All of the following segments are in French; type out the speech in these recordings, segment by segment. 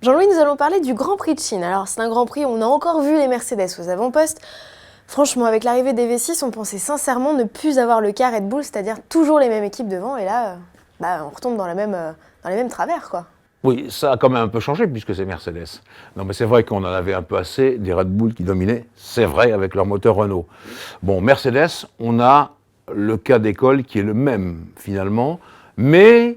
Jean-Louis, nous allons parler du Grand Prix de Chine. Alors, c'est un Grand Prix où on a encore vu les Mercedes aux avant-postes. Franchement, avec l'arrivée des V6, on pensait sincèrement ne plus avoir le cas Red Bull, c'est-à-dire toujours les mêmes équipes devant. Et là, on retombe dans les mêmes travers, quoi. Oui, ça a quand même un peu changé puisque c'est Mercedes. Non, mais c'est vrai qu'on en avait un peu assez des Red Bull qui dominaient, c'est vrai, avec leur moteur Renault. Bon, Mercedes, on a le cas d'école qui est le même finalement, mais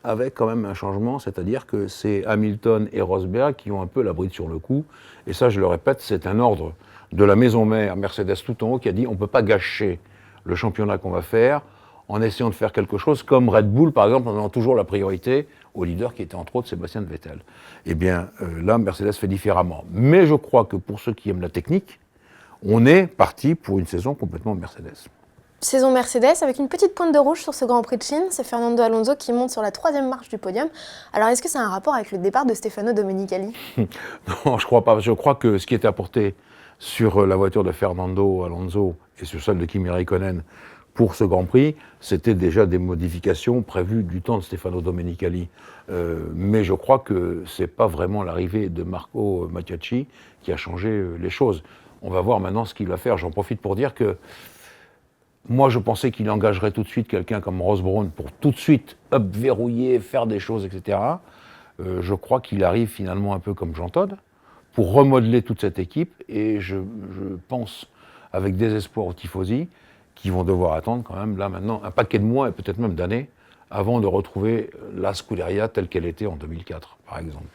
avec quand même un changement, c'est-à-dire que c'est Hamilton et Rosberg qui ont un peu la bride sur le cou. Et ça, je le répète, c'est un ordre de la maison mère Mercedes tout en haut qui a dit on ne peut pas gâcher le championnat qu'on va faire en essayant de faire quelque chose comme Red Bull, par exemple, en donnant toujours la priorité au leader qui était entre autres Sébastien Vettel. Eh bien, là, Mercedes fait différemment. Mais je crois que pour ceux qui aiment la technique, on est parti pour une saison complètement Mercedes. Saison Mercedes avec une petite pointe de rouge sur ce Grand Prix de Chine, c'est Fernando Alonso qui monte sur la 3e marche du podium. Alors est-ce que ça a un rapport avec le départ de Stefano Domenicali? Non, je crois pas. Je crois que ce qui était apporté sur la voiture de Fernando Alonso et sur celle de Kimi Räikkönen pour ce Grand Prix, c'était déjà des modifications prévues du temps de Stefano Domenicali. Mais je crois que ce n'est pas vraiment l'arrivée de Marco Mattiacci qui a changé les choses. On va voir maintenant ce qu'il va faire. J'en profite pour dire que moi, je pensais qu'il engagerait tout de suite quelqu'un comme Ross Brawn pour tout de suite verrouiller, faire des choses, etc. Je crois qu'il arrive finalement un peu comme Jean Todt pour remodeler toute cette équipe. Et je pense, avec désespoir aux tifosi, qui vont devoir attendre quand même, là maintenant, un paquet de mois et peut-être même d'années avant de retrouver la Scuderia telle qu'elle était en 2004, par exemple.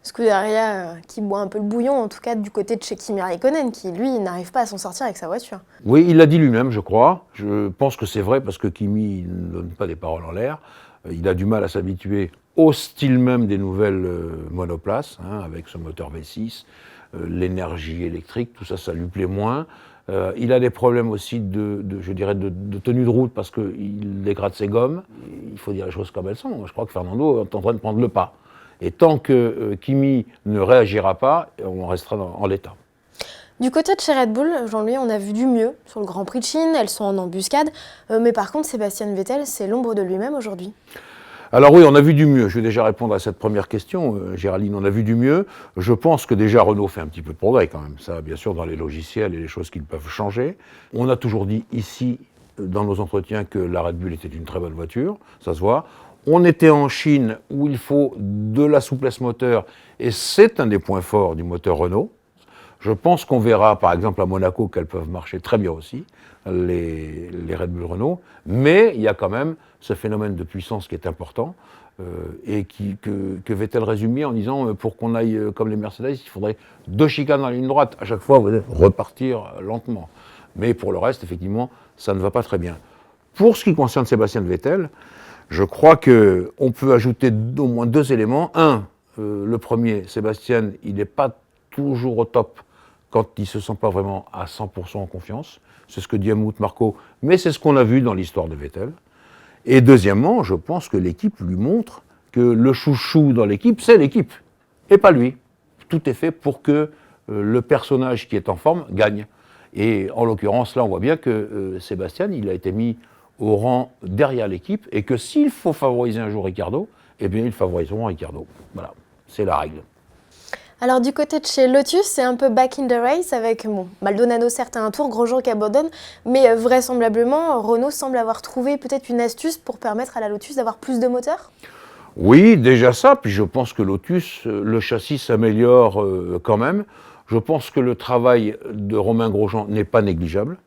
Scuderia qui boit un peu le bouillon, en tout cas du côté de chez Kimi Räikkönen, qui lui n'arrive pas à s'en sortir avec sa voiture. Oui, il l'a dit lui-même, je crois. Je pense que c'est vrai parce que Kimi ne donne pas des paroles en l'air. Il a du mal à s'habituer au style même des nouvelles monoplaces, avec ce moteur V6, l'énergie électrique, tout ça, ça lui plaît moins. Il a des problèmes aussi de tenue de route parce qu'il dégrade ses gommes. Il faut dire les choses comme elles sont. Je crois que Fernando est en train de prendre le pas. Et tant que Kimi ne réagira pas, on restera en l'état. Du côté de chez Red Bull, Jean-Louis, on a vu du mieux sur le Grand Prix de Chine, elles sont en embuscade. Mais par contre, Sébastien Vettel, c'est l'ombre de lui-même aujourd'hui. Alors oui, on a vu du mieux. Je vais déjà répondre à cette première question, Géraldine. On a vu du mieux. Je pense que déjà Renault fait un petit peu de progrès quand même. Ça, bien sûr, dans les logiciels et les choses qu'ils peuvent changer. On a toujours dit ici, dans nos entretiens, que la Red Bull était une très bonne voiture. Ça se voit. On était en Chine où il faut de la souplesse moteur et c'est un des points forts du moteur Renault. Je pense qu'on verra, par exemple, à Monaco, qu'elles peuvent marcher très bien aussi, les Red Bull Renault, mais il y a quand même ce phénomène de puissance qui est important et que Vettel résumait en disant pour qu'on aille comme les Mercedes, il faudrait 2 chicanes dans la ligne droite. À chaque fois, vous allez repartir lentement. Mais pour le reste, effectivement, ça ne va pas très bien. Pour ce qui concerne Sébastien Vettel, je crois qu'on peut ajouter au moins 2 éléments. Le premier, Sébastien, il n'est pas toujours au top quand il ne se sent pas vraiment à 100% en confiance. C'est ce que dit Helmut Marko, mais c'est ce qu'on a vu dans l'histoire de Vettel. Et deuxièmement, je pense que l'équipe lui montre que le chouchou dans l'équipe, c'est l'équipe, et pas lui. Tout est fait pour que le personnage qui est en forme gagne. Et en l'occurrence, là, on voit bien que Sébastien, il a été mis au rang derrière l'équipe, et que s'il faut favoriser un jour Ricciardo, eh bien, ils favoriseront Ricciardo. Voilà, c'est la règle. Alors du côté de chez Lotus, c'est un peu back in the race avec Maldonado certes à un tour, Grosjean qui abandonne, mais vraisemblablement Renault semble avoir trouvé peut-être une astuce pour permettre à la Lotus d'avoir plus de moteurs. Oui, déjà ça, puis je pense que Lotus, le châssis s'améliore quand même. Je pense que le travail de Romain Grosjean n'est pas négligeable,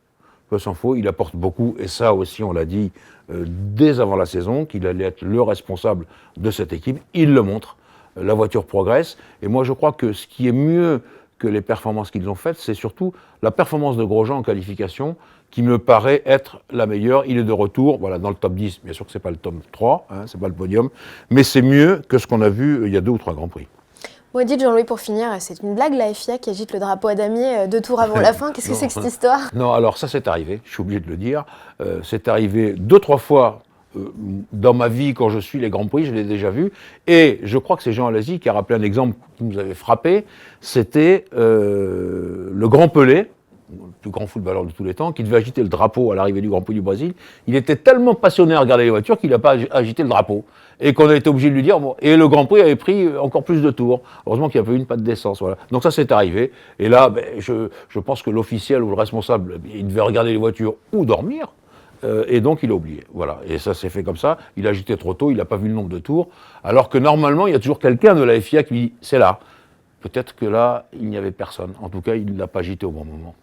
peu s'en faut, il apporte beaucoup, et ça aussi on l'a dit dès avant la saison, qu'il allait être le responsable de cette équipe, il le montre. La voiture progresse, et moi je crois que ce qui est mieux que les performances qu'ils ont faites, c'est surtout la performance de Grosjean en qualification, qui me paraît être la meilleure. Il est de retour, voilà, dans le top 10, bien sûr que c'est pas le top 3, c'est pas le podium, mais c'est mieux que ce qu'on a vu il y a 2 ou 3 Grands Prix. Bon, dites Jean-Louis, pour finir, c'est une blague la FIA qui agite le drapeau à damier 2 tours avant la fin, qu'est-ce que c'est que cette histoire? Non, alors ça c'est arrivé, je suis obligé de le dire, c'est arrivé 2-3 fois dans ma vie, quand je suis les Grands Prix, je l'ai déjà vu. Et je crois que c'est Jean Alesi qui a rappelé un exemple qui nous avait frappé. C'était le Grand Pelé, plus grand footballeur de tous les temps, qui devait agiter le drapeau à l'arrivée du Grand Prix du Brésil. Il était tellement passionné à regarder les voitures qu'il n'a pas agité le drapeau. Et qu'on a été obligé de lui dire, bon, et le Grand Prix avait pris encore plus de tours. Heureusement qu'il n'y a pas eu une patte d'essence. Voilà. Donc ça, c'est arrivé. Et là, je pense que l'officiel ou le responsable, il devait regarder les voitures ou dormir. Et donc il a oublié. Voilà. Et ça s'est fait comme ça. Il a agité trop tôt, il n'a pas vu le nombre de tours. Alors que normalement, il y a toujours quelqu'un de la FIA qui dit, c'est là. Peut-être que là, il n'y avait personne. En tout cas, il ne l'a pas agité au bon moment.